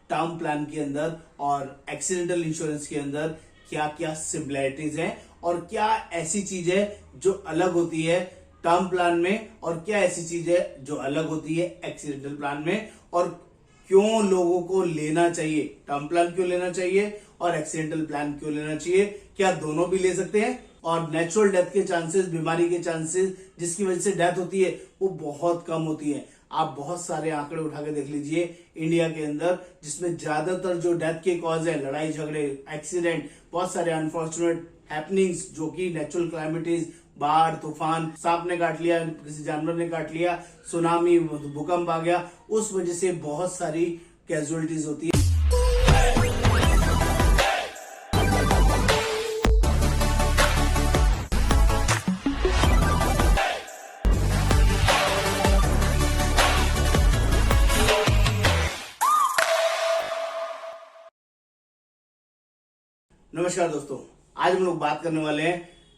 Term plan के अंदर और एक्सीडेंटल इंश्योरेंस के अंदर क्या क्या सिमिलैरिटीज हैं और क्या ऐसी चीज है जो अलग होती है टर्म प्लान में और क्या ऐसी चीज है जो अलग होती है एक्सीडेंटल प्लान में, और क्यों लोगों को लेना चाहिए, टर्म प्लान क्यों लेना चाहिए और एक्सीडेंटल प्लान क्यों लेना चाहिए, क्या दोनों भी ले सकते हैं, और नेचुरल डेथ के चांसेस, बीमारी के चांसेस जिसकी वजह से डेथ होती है वो बहुत कम होती है। आप बहुत सारे आंकड़े उठा के देख लीजिए इंडिया के अंदर, जिसमें ज्यादातर जो डेथ के कॉज है लड़ाई झगड़े, एक्सीडेंट, बहुत सारे अनफॉर्चुनेट हैपनिंग्स जो कि नेचुरल क्लाइमेटीज, बाढ़, तूफान, सांप ने काट लिया, किसी जानवर ने काट लिया, सुनामी, भूकंप आ गया, उस वजह से बहुत सारी कैजुअलिटीज होती है। नमस्कार दोस्तों, आज हम लोग बात करने वाले हैं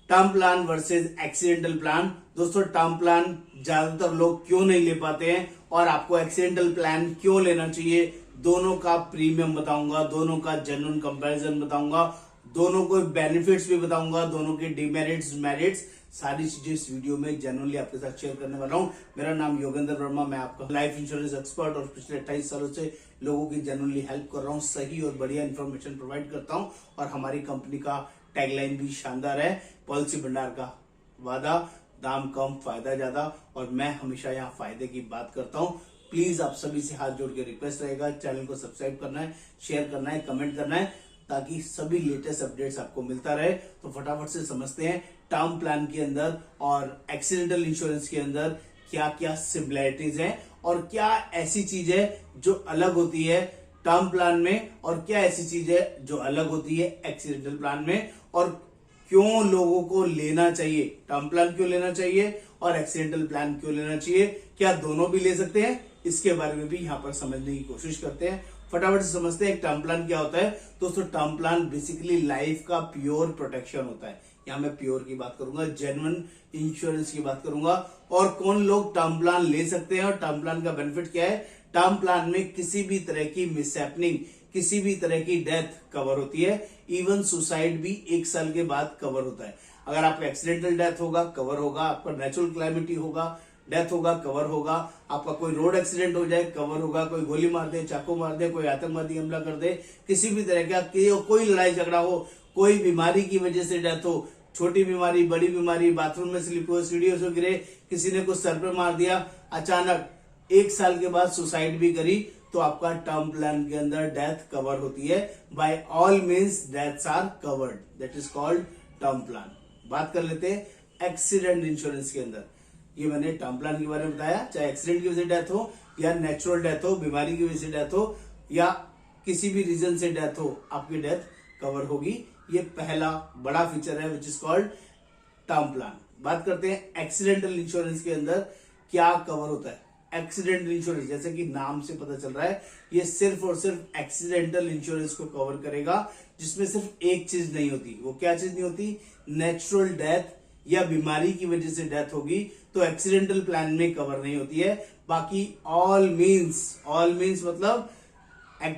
term plan versus accidental plan. दोस्तों, टर्म प्लान ज्यादातर लोग क्यों नहीं ले पाते हैं और आपको एक्सीडेंटल प्लान क्यों लेना चाहिए, दोनों का प्रीमियम बताऊंगा, दोनों का जेन्युइन कंपैरिजन बताऊंगा, दोनों को बेनिफिट्स भी बताऊंगा, दोनों के डिमेरिट्स, मेरिट्स, सारी चीजें इस वीडियो में जेन्युइनली आपके साथ शेयर करने वाला हूं। मेरा नाम योगेंद्र वर्मा, मैं आपका लाइफ इंश्योरेंस एक्सपर्ट और पिछले 28 सालों से लोगों की जेन्युइनली हेल्प कर रहा हूं, सही और बढ़िया इंफॉर्मेशन प्रोवाइड करता हूं। और हमारी कंपनी का टैगलाइन भी शानदार है, पॉलिसी भंडार का वादा, दाम कम फायदा ज्यादा, और मैं हमेशा यहाँ फायदे की बात करता हूँ। प्लीज आप सभी से हाथ जोड़ के रिक्वेस्ट रहेगा, चैनल को सब्सक्राइब करना है, शेयर करना है, कमेंट करना है, ताकि सभी लेटेस्ट अपडेट्स आपको मिलता रहे। तो फटाफट से समझते हैं टर्म प्लान के अंदर और एक्सीडेंटल इंश्योरेंस के अंदर क्या क्या सिमिलैरिटीज हैं और क्या ऐसी चीज है जो अलग होती है टर्म प्लान में और क्या ऐसी चीज है जो अलग होती है एक्सीडेंटल प्लान में, और क्यों लोगों को लेना चाहिए, टर्म प्लान क्यों लेना चाहिए और एक्सीडेंटल प्लान क्यों लेना चाहिए, क्या दोनों भी ले सकते हैं, इसके बारे में भी यहाँ पर समझने की कोशिश करते हैं। फटाफट से समझते हैं टर्म प्लान क्या होता है। दोस्तों, टर्म प्लान बेसिकली लाइफ का प्योर प्रोटेक्शन होता है। यहाँ मैं प्योर की बात करूंगा, जेन्युइन इंश्योरेंस की बात करूंगा, और कौन लोग टर्म प्लान ले सकते हैं और टर्म प्लान का बेनिफिट क्या है। टर्म प्लान में किसी भी तरह की मिसहैपनिंग, किसी भी तरह की डेथ कवर होती है, इवन सुसाइड भी 1 साल के बाद कवर होता है। अगर आपका एक्सीडेंटल डेथ होगा कवर होगा, आपका नेचुरल क्लैमिटी होगा डेथ होगा कवर होगा, आपका कोई रोड एक्सीडेंट हो जाए कवर होगा, कोई गोली मार दे, चाकू मार दे, कोई आतंकवादी हमला कर दे, किसी भी तरह का कोई लड़ाई झगड़ा हो, कोई बीमारी की वजह से डेथ हो, छोटी बीमारी, बड़ी बीमारी, बाथरूम में स्लिप हो, सीढ़ियों से गिरे, किसी ने कुछ सर पे मार दिया, अचानक 1 साल के बाद सुसाइड भी करी, तो आपका टर्म प्लान के अंदर डेथ कवर होती है। By all means deaths are covered, that is called term plan. बात कर लेते हैं एक्सीडेंट इंश्योरेंस के अंदर। ये मैंने टर्म प्लान के बारे में बताया, चाहे एक्सीडेंट की वजह से डेथ हो या नेचुरल डेथ हो, बीमारी की वजह से डेथ हो या किसी भी रीजन से डेथ हो, आपकी डेथ कवर होगी। ये पहला बड़ा फीचर है which is called term plan. बात करते हैं एक्सीडेंटल इंश्योरेंस के अंदर क्या कवर होता है। एक्सीडेंटल इंश्योरेंस, जैसे कि नाम से पता चल रहा है, ये सिर्फ और सिर्फ एक्सीडेंटल इंश्योरेंस को कवर करेगा, जिसमें सिर्फ एक चीज नहीं होती। वो क्या चीज नहीं होती? नेचुरल डेथ या बीमारी की वजह से डेथ होगी तो एक्सीडेंटल प्लान में कवर नहीं होती है। बाकी ऑल मीन्स मतलब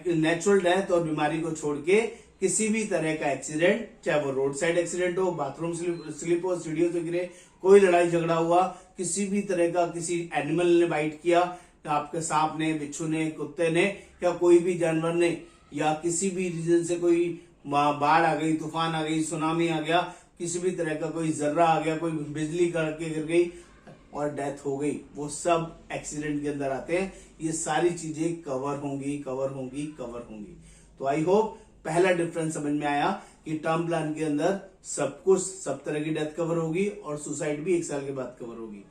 नेचुरल डेथ और बीमारी को छोड़ के किसी भी तरह का एक्सीडेंट, चाहे वो रोड साइड एक्सीडेंट हो, बाथरूम स्लिप हो, सीढ़ियों से गिरे, कोई लड़ाई झगड़ा हुआ, किसी भी तरह का किसी एनिमल ने बाइट किया, आपके सांप ने, बिच्छू ने, कुत्ते ने या कोई भी जानवर ने, या किसी भी रीजन से कोई बाढ़ आ गई, तूफान आ गई, सुनामी आ गया, किसी भी तरह का कोई जर्रा आ गया, कोई बिजली करके गिर गई और डेथ हो गई, वो सब एक्सीडेंट के अंदर आते हैं। ये सारी चीजें कवर होंगी। तो आई होप पहला डिफरेंस समझ में आया कि टर्म प्लान के अंदर सब कुछ, सब तरह की डेथ कवर होगी और सुसाइड भी 1 साल के बाद कवर होगी।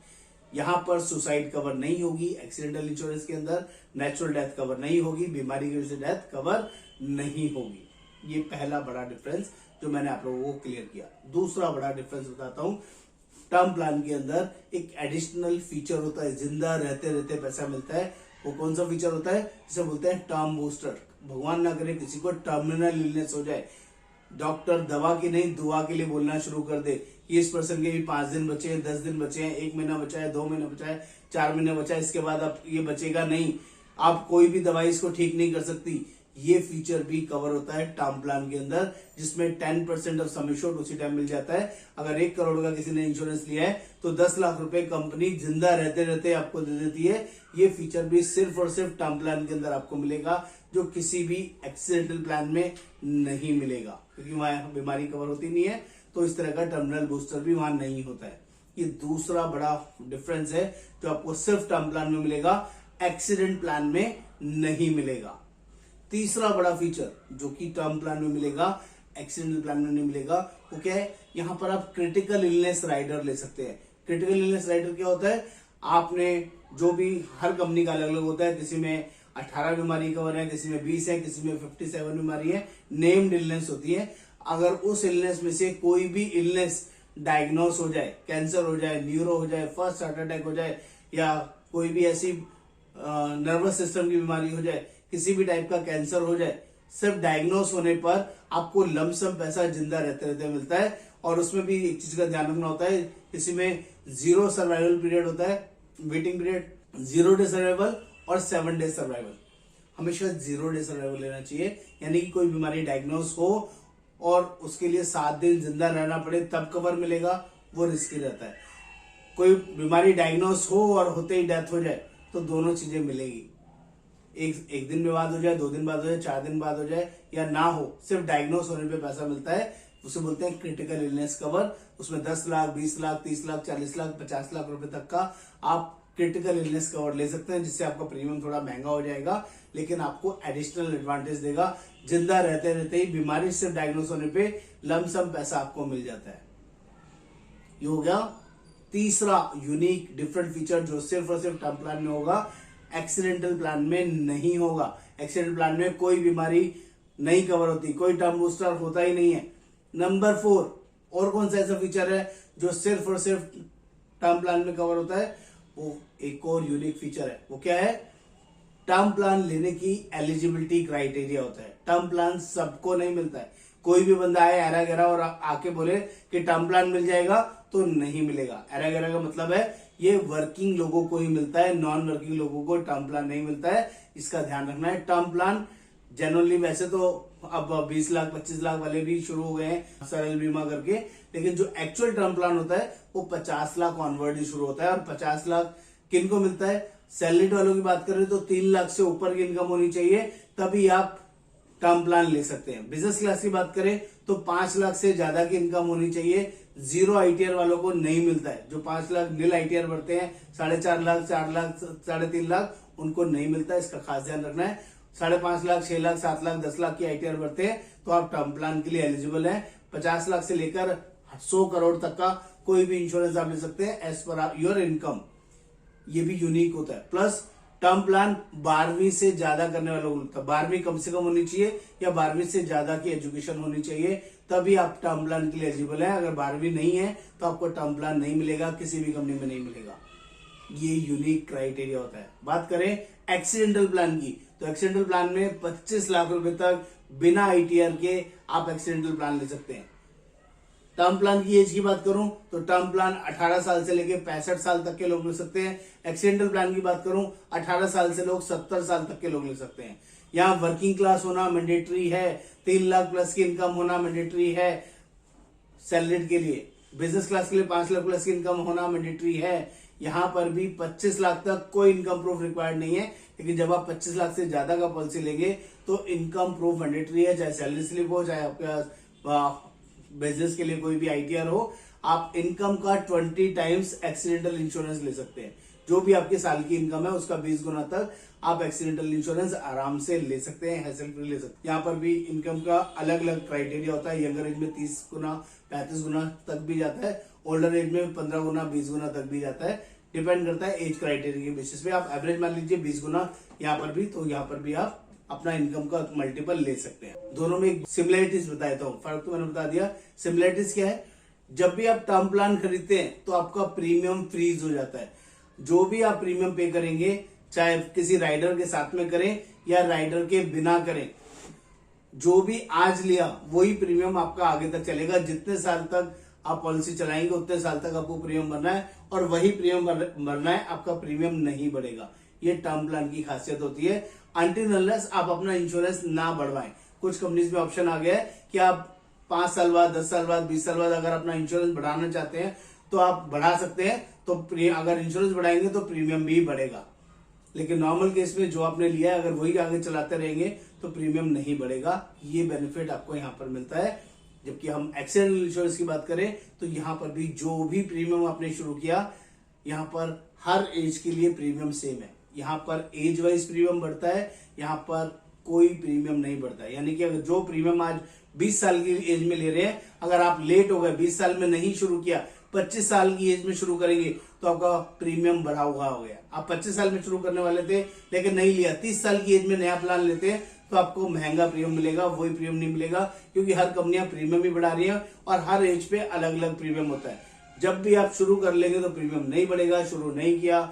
यहां पर सुसाइड कवर नहीं होगी एक्सीडेंटल इंश्योरेंस के अंदर, नेचुरल डेथ कवर नहीं होगी, बीमारी की वजह से डेथ कवर नहीं होगी। ये पहला बड़ा डिफरेंस जो मैंने आप लोगों को क्लियर किया। दूसरा बड़ा डिफरेंस बताता हूं। टर्म प्लान के अंदर एक एडिशनल फीचर होता है, जिंदा रहते रहते पैसा मिलता है। वो कौन सा फीचर होता है? जिसे बोलते हैं टर्म बूस्टर। भगवान ना करे किसी को टर्मिनल इलनेस हो जाए, डॉक्टर दवा की नहीं दुआ के लिए बोलना शुरू कर दे कि इस पर्सन के भी 5 दिन बचे हैं, 10 दिन बचे हैं, 1 महीना बचा है, 2 महीने बचा है, 4 महीने बचा है, इसके बाद अब ये बचेगा नहीं, आप कोई भी दवाई इसको ठीक नहीं कर सकती। ये फीचर भी कवर होता है टर्म प्लान के अंदर, जिसमें 10% ऑफ सम एश्योर्ड उसी टाइम मिल जाता है। अगर 1 करोड़ का किसी ने इंश्योरेंस लिया है तो 10 लाख रुपए कंपनी जिंदा रहते रहते आपको दे देती है। ये फीचर भी सिर्फ और सिर्फ टर्म प्लान के अंदर आपको मिलेगा, जो किसी भी एक्सीडेंटल प्लान में नहीं मिलेगा, क्योंकि वहां बीमारी कवर होती नहीं है, तो इस तरह का टर्मिनल बूस्टर भी वहां नहीं होता है। ये दूसरा बड़ा डिफरेंस है जो आपको सिर्फ टर्म प्लान में मिलेगा, एक्सीडेंट प्लान में नहीं मिलेगा। तीसरा बड़ा फीचर जो कि टर्म प्लान में मिलेगा, एक्सीडेंटल प्लान में नहीं मिलेगा, वो क्या है, यहां पर आप क्रिटिकल इलनेस राइडर ले सकते हैं। क्रिटिकल इलनेस राइडर क्या होता है, आपने जो भी, हर कंपनी का अलग अलग होता है, किसी में 18 बीमारी कवर है, किसी में 20 है, किसी में 57 बीमारी है, नेम्ड इलनेस होती है। अगर उस इलनेस में से कोई भी इलनेस डायग्नोस हो जाए, कैंसर हो जाए, न्यूरो हो जाए, फर्स्ट हार्ट अटैक हो जाए, या कोई भी ऐसी नर्वस सिस्टम की बीमारी हो जाए, किसी भी टाइप का कैंसर हो जाए, सिर्फ डायग्नोस होने पर आपको लमसम पैसा जिंदा रहते रहते मिलता है। और उसमें भी एक चीज का ध्यान रखना होता है, किसी में 0 सर्वाइवल पीरियड होता है, वेटिंग पीरियड, 0 डे सर्वाइवल और 7 डे सर्वाइवल। हमेशा 0 डे सर्वाइवल लेना चाहिए, यानी कि कोई बीमारी डायग्नोस हो और उसके लिए 7 दिन जिंदा रहना पड़े तब कवर मिलेगा, वो रिस्की रहता है। कोई बीमारी डायग्नोस हो और होते ही डेथ हो जाए तो दोनों चीजें मिलेगी, एक दिन में बाद हो जाए, 2 दिन बाद हो जाए, 4 दिन बाद हो जाए, या ना हो, सिर्फ डायग्नोस होने पे पैसा मिलता है, उसे बोलते हैं क्रिटिकल इलनेस कवर। उसमें 10 लाख, 20 लाख, 30 लाख, 40 लाख, 50 लाख रुपए तक का आप क्रिटिकल इलनेस कवर ले सकते हैं, जिससे आपका प्रीमियम थोड़ा महंगा हो जाएगा, लेकिन आपको एडिशनल एडवांटेज देगा। जिंदा रहते रहते ही बीमारी सिर्फ डायग्नोस होने पे लमसम पैसा आपको मिल जाता है। ये हो गया तीसरा यूनिक डिफरेंट फीचर जो सिर्फ और सिर्फ टर्म प्लान में होगा, एक्सीडेंटल प्लान में नहीं होगा। एक्सीडेंटल प्लान में कोई बीमारी नहीं कवर होती, कोई टर्म बूस्टर होता ही नहीं है। नंबर 4, और कौन सा ऐसा फीचर है जो सिर्फ और सिर्फ टर्म प्लान में कवर होता है, वो एक और यूनिक फीचर है। वो क्या है, टर्म प्लान लेने की एलिजिबिलिटी क्राइटेरिया होता है। टर्म प्लान सबको नहीं मिलता है। कोई भी बंदा आए एरा गैरा और आके बोले कि टर्म प्लान मिल जाएगा, तो नहीं मिलेगा। एरा गैरा का मतलब है ये वर्किंग लोगों को ही मिलता है, नॉन वर्किंग लोगों को टर्म प्लान नहीं मिलता है, इसका ध्यान रखना है। टर्म प्लान जनरली वैसे तो अब 20 लाख 25 लाख वाले भी शुरू हो गए हैं सरल बीमा करके, लेकिन जो एक्चुअल टर्म प्लान होता है वो 50 लाख ऑनवर्ड ही शुरू होता है। और 50 लाख किनको मिलता है, सैलरीड वालों की बात करें तो 3 लाख से ऊपर की इनकम होनी चाहिए, तभी आप टर्म प्लान ले सकते हैं। बिजनेस क्लास की बात करें तो 5 लाख से ज्यादा की इनकम होनी चाहिए। 0 ITR वालों को नहीं मिलता है। जो 5 लाख नील ITR भरते हैं, 4.5 लाख, 4 लाख, 3.5 लाख, उनको नहीं मिलता है, इसका खास ध्यान रखना है। 5.5 लाख, 6 लाख, 7 लाख, 10 लाख की ITR भरते हैं तो आप टर्म प्लान के लिए एलिजिबल हैं। 50 लाख से लेकर 100 करोड़ तक का कोई भी इंश्योरेंस आप ले सकते हैं एज पर योर इनकम। ये भी यूनिक होता है। प्लस टर्म प्लान 12वीं से ज्यादा करने वालों को, 12वीं कम से कम होनी चाहिए या 12वीं से ज्यादा की एजुकेशन होनी चाहिए, तभी आप टर्म प्लान के लिए एलिजिबल है। अगर 12वीं नहीं है तो आपको टर्म प्लान नहीं मिलेगा, किसी भी कंपनी में नहीं मिलेगा। ये यूनिक क्राइटेरिया होता है। बात करें एक्सीडेंटल प्लान की, तो एक्सीडेंटल प्लान में 25 लाख रुपए तक बिना ITR के आप एक्सीडेंटल प्लान ले सकते हैं। टर्म प्लान की एज की बात करूं तो टर्म प्लान 18 साल से लेकर 65 साल तक के लोग ले सकते हैं। एक्सीडेंटल प्लान की बात करूं 18 साल से लोग 70 साल तक के लोग ले सकते हैं। यहाँ वर्किंग क्लास होना मैंडेटरी है, 3 लाख प्लस की इनकम होना मैंडेटरी है सैलरीड के लिए। बिजनेस क्लास के लिए 5 लाख प्लस की इनकम होना मैंडेटरी है। यहाँ पर भी 25 लाख तक कोई इनकम प्रूफ रिक्वायर्ड नहीं है, लेकिन जब आप 25 लाख से ज्यादा का पॉलिसी लेंगे तो इनकम प्रूफ मैंडेटरी है, चाहे सैलरी स्लिप हो, चाहे आपका बिजनेस के लिए कोई भी ITR हो। आप इनकम का 20 टाइम्स एक्सीडेंटल इंश्योरेंस ले सकते हैं। जो भी आपके साल की इनकम है उसका 20 गुना तक आप एक्सीडेंटल इंश्योरेंस आराम से ले सकते हैं, हैसल फ्री ले सकते हैं। यहाँ पर भी इनकम का अलग अलग क्राइटेरिया होता है। यंगर एज में 30 गुना 35 गुना तक भी जाता है, ओल्डर एज में 15 गुना 20 गुना तक भी जाता है। डिपेंड करता है एज क्राइटेरिया के बेसिस पे। आप एवरेज मान लीजिए 20 गुना यहाँ पर भी, तो यहाँ पर भी आप अपना इनकम का मल्टीपल ले सकते हैं। दोनों में सिमिलरिटीज बता देता हूँ, फर्क तो मैंने बता दिया। सिमिलरिटीज क्या है, जब भी आप टर्म प्लान खरीदते हैं तो आपका प्रीमियम फ्रीज हो जाता है। जो भी आप प्रीमियम पे करेंगे, चाहे किसी राइडर के साथ में करें या राइडर के बिना करें, जो भी आज लिया वही प्रीमियम आपका आगे तक चलेगा। जितने साल तक आप पॉलिसी चलाएंगे उतने साल तक आपको प्रीमियम भरना है, और वही प्रीमियम भरना है, आपका प्रीमियम नहीं बढ़ेगा। ये टर्म प्लान की खासियत होती है। अनटिल अनलेस आप अपना इंश्योरेंस ना बढ़वाएं। कुछ कंपनीज में ऑप्शन आ गया है कि आप 5 साल बाद, 10 साल बाद, 20 साल बाद अगर अपना इंश्योरेंस बढ़ाना चाहते हैं तो आप बढ़ा सकते हैं। तो अगर इंश्योरेंस बढ़ाएंगे तो प्रीमियम भी बढ़ेगा, लेकिन नॉर्मल केस में जो आपने लिया है अगर वही आगे चलाते रहेंगे तो प्रीमियम नहीं बढ़ेगा। ये बेनिफिट आपको यहाँ पर मिलता है। जबकि हम एक्सीडेंटल इंश्योरेंस की बात करें तो यहाँ पर भी जो भी प्रीमियम आपने शुरू किया, यहाँ पर हर एज के लिए प्रीमियम सेम है। यहाँ पर एज वाइज प्रीमियम बढ़ता है, यहाँ पर कोई प्रीमियम नहीं बढ़ता है। यानी कि अगर जो प्रीमियम आज 20 साल की एज में ले रहे हैं, अगर आप लेट हो गए, 20 साल में नहीं शुरू किया, 25 साल की एज में शुरू करेंगे तो आपका प्रीमियम बढ़ा हुआ हो गया। आप 25 साल में शुरू करने वाले थे लेकिन नहीं लिया, 30 साल की एज में नया प्लान लेते हैं तो आपको महंगा प्रीमियम मिलेगा, वही प्रीमियम नहीं मिलेगा, क्योंकि हर कंपनियां प्रीमियम भी बढ़ा रही है और हर एज पे अलग अलग प्रीमियम होता है। जब भी आप शुरू कर लेंगे तो प्रीमियम नहीं बढ़ेगा। शुरू नहीं किया,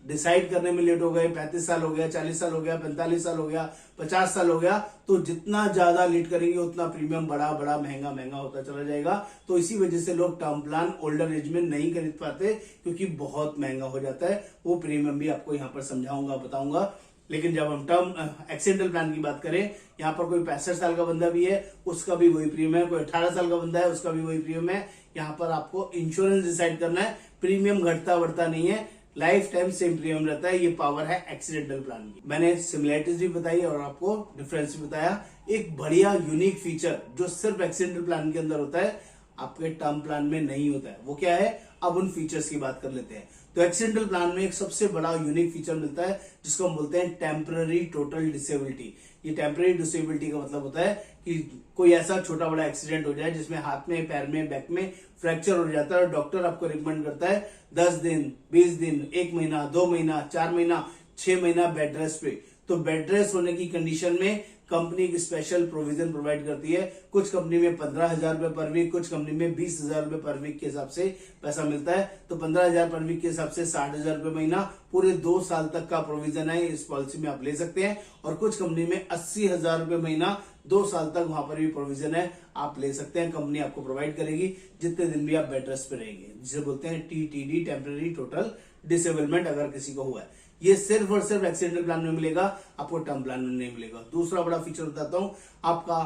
डिसाइड करने में लेट हो गए, 35 साल हो गया, 40 साल हो गया, 45 साल हो गया, 50 साल हो गया, तो जितना ज्यादा लेट करेंगे उतना प्रीमियम बड़ा बड़ा महंगा महंगा होता चला जाएगा। तो इसी वजह से लोग टर्म प्लान ओल्डर एज में नहीं खरीद पाते, क्योंकि बहुत महंगा हो जाता है। वो प्रीमियम भी आपको यहाँ पर समझाऊंगा, बताऊंगा। लेकिन जब हम टर्म एक्सीडेंटल प्लान की बात करें, यहाँ पर कोई 65 साल का बंदा भी है उसका भी वही प्रीमियम है, कोई 18 साल का बंदा है उसका भी वही प्रीमियम है। यहाँ पर आपको इंश्योरेंस डिसाइड करना है, प्रीमियम घटता बढ़ता नहीं है, लाइफ टाइम सेम प्रीमियम रहता है। ये पावर है एक्सीडेंटल प्लान की। मैंने सिमिलरिटीज भी बताई और आपको डिफरेंस भी बताया। एक बढ़िया यूनिक फीचर जो सिर्फ एक्सीडेंटल प्लान के अंदर होता है, आपके टर्म प्लान में नहीं होता है, वो क्या है? अब उन फीचर्स की बात कर लेते हैं। तो एक्सीडेंटल प्लान में एक सबसे बड़ा यूनिक फीचर मिलता है जिसको हम बोलते हैं टेम्पररी टोटल डिसेबिलिटी। ये टेम्पररी डिसेबिलिटी का मतलब होता है कि कोई ऐसा छोटा बड़ा एक्सीडेंट हो जाए जिसमें हाथ में, पैर में, बैक में फ्रैक्चर हो जाता है और डॉक्टर आपको रिकमेंड करता है 10 दिन, 20 दिन, 1 महीना, 2 महीना, 4 महीना, 6 महीना बेड रेस्ट पे। तो बेड रेस्ट होने की कंडीशन में कंपनी एक स्पेशल प्रोविजन प्रोवाइड करती है। कुछ कंपनी में 15,000 रुपए पर वीक, कुछ कंपनी में 20,000 रुपए पर वीक के हिसाब से पैसा मिलता है। तो 15,000 पर वीक के हिसाब से 60,000 रुपए महीना, पूरे 2 साल तक का प्रोविजन है। इस पॉलिसी में आप ले सकते हैं। और कुछ कंपनी में 80,000 रुपए महीना, 2 साल तक वहां पर भी प्रोविजन है, आप ले सकते हैं। कंपनी आपको प्रोवाइड करेगी जितने दिन भी आप बेड रेस्ट पे रहेंगे, जिसे बोलते हैं TTD, टेम्पररी टोटल डिसेबलमेंट, अगर किसी को हुआ है। ये सिर्फ और सिर्फ एक्सीडेंटल प्लान में मिलेगा, आपको टर्म प्लान में नहीं मिलेगा। दूसरा बड़ा फीचर बताता हूं, आपका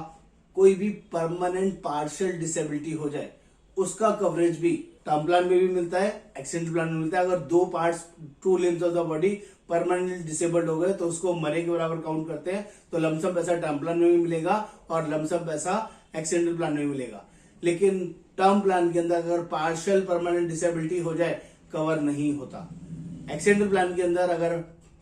कोई भी परमानेंट पार्शियल डिसेबिलिटी हो जाए उसका कवरेज भी टर्म प्लान में भी मिलता है, एक्सीडेंटल प्लान में मिलता है। अगर 2 parts, 2 limbs of the body permanently disabled हो गए तो उसको मरे के बराबर काउंट करते हैं। तो लमसम पैसा टर्म प्लान में भी मिलेगा और लमसम पैसा एक्सीडेंटल प्लान में भी मिलेगा। लेकिन टर्म प्लान के अंदर अगर पार्शियल परमानेंट डिसेबिलिटी हो जाए, कवर नहीं होता। एक्सीडेंटल प्लान के अंदर अगर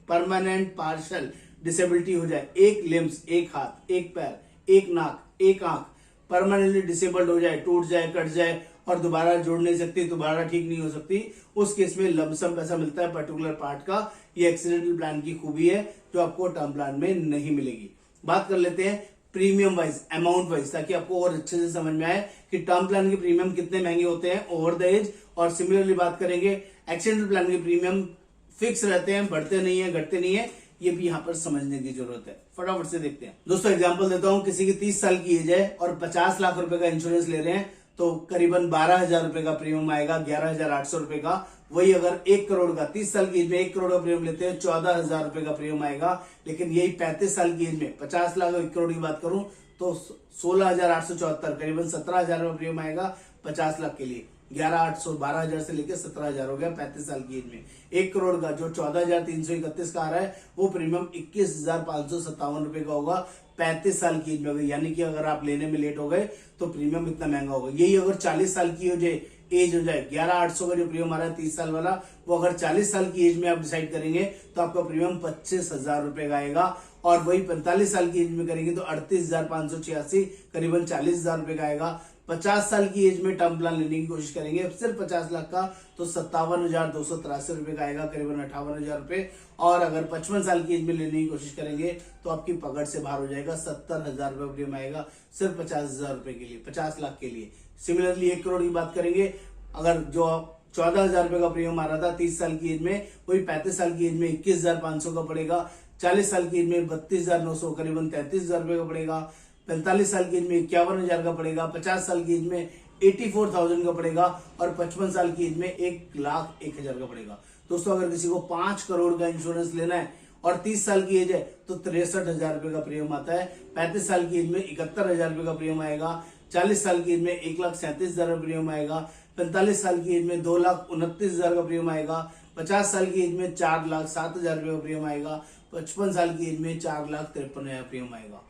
परमानेंट पार्शियल डिसेबिलिटी हो जाए, एक लिम्स, एक हाथ, एक पैर, एक नाक, एक आंख परमानेंटली डिसेबल्ड हो जाए, टूट जाए, कट जाए और दोबारा जोड़ नहीं सकती, दोबारा ठीक नहीं हो सकती, उस केस में लमसम पैसा मिलता है पर्टिकुलर पार्ट का। ये एक्सीडेंटल प्लान की खूबी है जो आपको टर्म प्लान में नहीं मिलेगी। बात कर लेते हैं प्रीमियम वाइज, अमाउंट वाइज, ताकि आपको और अच्छे से समझ में आए कि टर्म प्लान के प्रीमियम कितने महंगे होते हैं ओवर द एज। और सिमिलरली बात करेंगे एक्सीडेंटल प्लान के प्रीमियम फिक्स रहते हैं, बढ़ते नहीं है, घटते नहीं है। ये भी यहाँ पर समझने की जरूरत है। फटाफट से देखते हैं। दोस्तों एग्जांपल देता हूं, किसी की 30 साल की एज है और 50 लाख रुपए का इंश्योरेंस ले रहे हैं तो करीबन 12,000 रुपए का प्रीमियम आएगा, 11,800 रुपए का। वही अगर 1 करोड़ का, 30 साल की एज में 1 करोड़ का प्रीमियम लेते हैं, 14,000 रुपए का प्रीमियम आएगा। लेकिन यही 35 साल की एज में 50 लाख 1 करोड़ की बात करूं तो 16,874, करीबन 17,000 रुपए प्रीमियम आएगा 50 लाख के लिए। 11,800, 12,000 से लेकर 17,000 हो गया 35 साल की एज में। 1 करोड़ का जो 14,331 का आ रहा है वो प्रीमियम 21,557 रुपए का होगा 35 साल की एज में। यानी कि अगर आप लेने में लेट हो गए तो प्रीमियम इतना महंगा होगा। यही अगर 40 साल की एज हो जाए, 11,800 का जो प्रीमियम आ रहा है 30 साल वाला, वो अगर 40 साल की एज में आप डिसाइड करेंगे तो आपका प्रीमियम 25,000 रुपए का आएगा। और वही 45 साल की एज में करेंगे तो 38,586, करीबन 40,000 रुपए का आएगा। 50 साल की एज में टर्म प्लान लेने की कोशिश करेंगे सिर्फ 50 लाख का तो 57,283 रुपए का आएगा, करीबन 58,000 रुपए। और अगर 55 साल की एज में लेने की कोशिश करेंगे तो आपकी पकड़ से बाहर हो जाएगा, 70,000 रुपए प्रीमियम आएगा सिर्फ 50,000 रुपए के लिए, 50 लाख के लिए। सिमिलरली 1 करोड़ की बात करेंगे, अगर जो 14,000 रुपए का प्रीमियम आ रहा था 30 साल की एज में, वही 35 साल की एज में 21,500 का पड़ेगा। 40 साल की एज में 32,900, करीबन 33,000 रुपए का पड़ेगा। 45 साल की एज में 51,000 का पड़ेगा। 50 साल की एज में 84,000 का पड़ेगा और 55 साल की एज में 1,01,000 का पड़ेगा। दोस्तों अगर किसी को 5 करोड़ का इंश्योरेंस लेना है और 30 साल की एज है तो 63,000 रुपए का प्रीमियम आता है। 35 साल की एज में 71,000 रुपए का प्रीमियम आएगा। 40 साल की एज में 1,37,000 का प्रीमियम आएगा। 45 साल की एज में 2,29,000 का प्रीमियम आएगा। 50 साल की एज में 4,07,000 रुपए का प्रीमियम आएगा। 55 साल की एज में 4,53,000 प्रीमियम आएगा।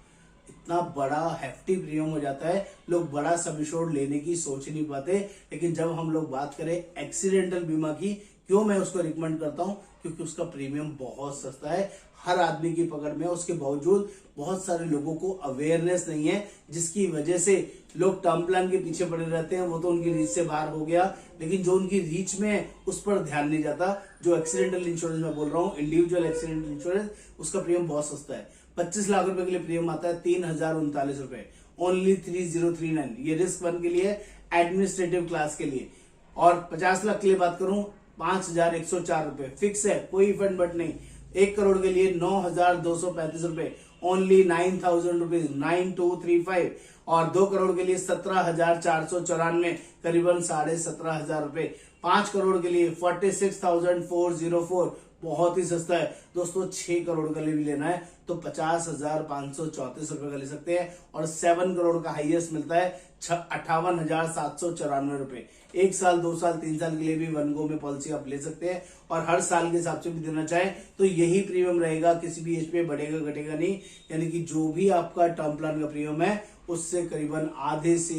इतना बड़ा हैफ्टी प्रीमियम हो जाता है, लोग बड़ा सम इंश्योर्ड लेने की सोच ही नहीं पाते। लेकिन जब हम लोग बात करें एक्सीडेंटल बीमा की, क्यों मैं उसको रिकमेंड करता हूं, क्योंकि उसका प्रीमियम बहुत सस्ता है, हर आदमी की पकड़ में। उसके बावजूद बहुत सारे लोगों को अवेयरनेस नहीं है, जिसकी वजह से लोग टर्म प्लान के पीछे पड़े रहते हैं। वो तो उनकी रीच से बाहर हो गया, लेकिन जो उनकी रीच में है उस पर ध्यान नहीं जाता। जो एक्सीडेंटल इंश्योरेंस मैं बोल रहा हूँ, इंडिविजुअल एक्सीडेंटल इंश्योरेंस, उसका प्रीमियम बहुत सस्ता है। 25 लाख रुपए के लिए प्रीमियम आता है 3,039 रुपए, ओनली 3039। ये रिस्क वन के लिए, एडमिनिस्ट्रेटिव क्लास के लिए। और 50 लाख के लिए बात करूं, 5,104 रुपए फिक्स है, कोई फंड बट नहीं। 1 करोड़ के लिए 9,235 रुपए, ओनली 9,000 रुपीज, 9235। और 2 करोड़ के लिए 17,494, करीबन 17,500 रुपए। 5 करोड़ के लिए 46,404, बहुत ही सस्ता है दोस्तों। 6 करोड़ का लिए भी लेना है तो 50,534 रुपए का ले सकते हैं। और 7 करोड़ का हाईएस्ट मिलता है 58,794 रुपए। 1 साल, 2 साल, 3 साल के लिए भी वन गो में पॉलिसी आप ले सकते हैं, और हर साल के हिसाब से भी देना चाहे तो यही प्रीमियम रहेगा, किसी भी एज पे बढ़ेगा घटेगा नहीं। यानी कि जो भी आपका टर्म प्लान का प्रीमियम है उससे करीबन आधे से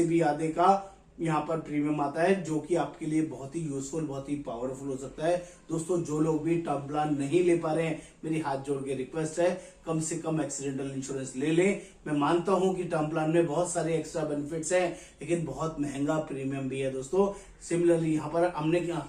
भी आधे का यहाँ पर प्रीमियम आता है, जो कि आपके लिए बहुत ही यूजफुल, बहुत ही पावरफुल हो सकता है। दोस्तों, जो लोग भी टर्म प्लान नहीं ले पा रहे हैं, मेरी हाथ जोड़ के रिक्वेस्ट है, कम से कम एक्सीडेंटल इंश्योरेंस ले लें। मैं मानता हूं कि टर्म प्लान में बहुत सारे एक्स्ट्रा बेनिफिट्स हैं, लेकिन बहुत महंगा प्रीमियम भी है दोस्तों। सिमिलरली यहाँ पर हमने क्या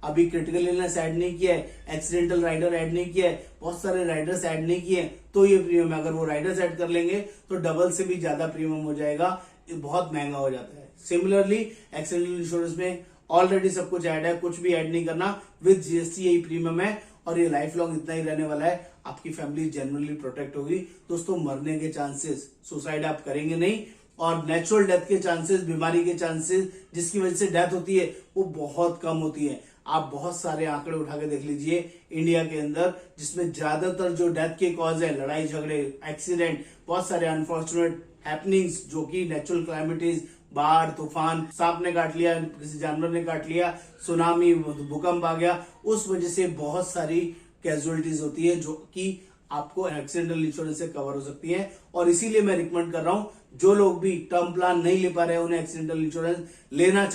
अभी क्रिटिकल इलनेस ऐड नहीं किया है, एक्सीडेंटल राइडर ऐड नहीं किया है, बहुत सारे राइडर्स ऐड नहीं किए, तो ये प्रीमियम है। अगर वो राइडर्स ऐड कर लेंगे तो डबल से भी ज्यादा प्रीमियम हो जाएगा, ये बहुत महंगा हो जाता है। सिमिलरली एक्सीडेंटल इंश्योरेंस में ऑलरेडी सब कुछ ऐड है, कुछ भी ऐड नहीं करना, विद जीएसटी यही प्रीमियम है, और ये लाइफ लॉन्ग इतना ही रहने वाला है। आपकी फैमिली जनरली प्रोटेक्ट होगी दोस्तों। मरने के चांसेस, सुसाइड आप करेंगे नहीं, और नेचुरल डेथ के चांसेस, बीमारी के चांसेस जिसकी वजह से डेथ होती है वो बहुत कम होती है। आप बहुत सारे आंकड़े उठा के देख लीजिए इंडिया के अंदर, जिसमें ज्यादातर जो डेथ के कॉज है, लड़ाई झगड़े, एक्सीडेंट, बहुत सारे अनफॉर्चुनेट हैपनिंग्स जो कि नेचुरल क्लाइमेटीज, बाढ़, तूफान, सांप ने काट लिया, किसी जानवर ने काट लिया, सुनामी, भूकंप आ गया, उस वजह से बहुत सारी कैजुअलिटीज होती है जो कि आपको एक्सीडेंटल इंश्योरेंस से कवर हो सकती है। और इसीलिए मैं रिकमेंड कर रहा हूं, जो लोग भी टर्म प्लान नहीं ले पा रहे हैं उन्हें एक्सीडेंटल इंश्योरेंस लेना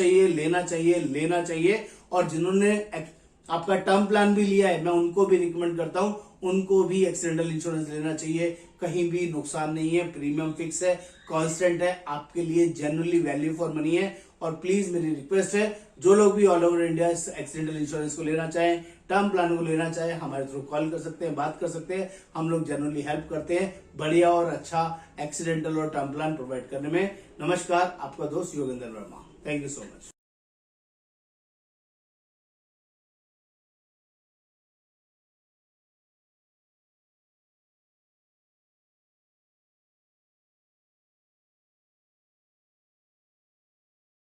चाहिए। और जिन्होंने आपका टर्म प्लान भी लिया है, मैं उनको भी रिकमेंड करता हूं, उनको भी एक्सीडेंटल इंश्योरेंस लेना चाहिए। कहीं भी नुकसान नहीं है, प्रीमियम फिक्स है, कांस्टेंट है, आपके लिए जनरली वैल्यू फॉर मनी है। और प्लीज मेरी रिक्वेस्ट है, जो लोग भी all over India accidental insurance को लेना चाहें, टर्म प्लान को लेना चाहे, हमारे थ्रू कॉल कर सकते हैं, बात कर सकते हैं। हम लोग जनरली हेल्प करते हैं बढ़िया और अच्छा एक्सीडेंटल और टर्म प्लान प्रोवाइड करने में। नमस्कार, आपका दोस्त Yogendra Verma. Thank you so much.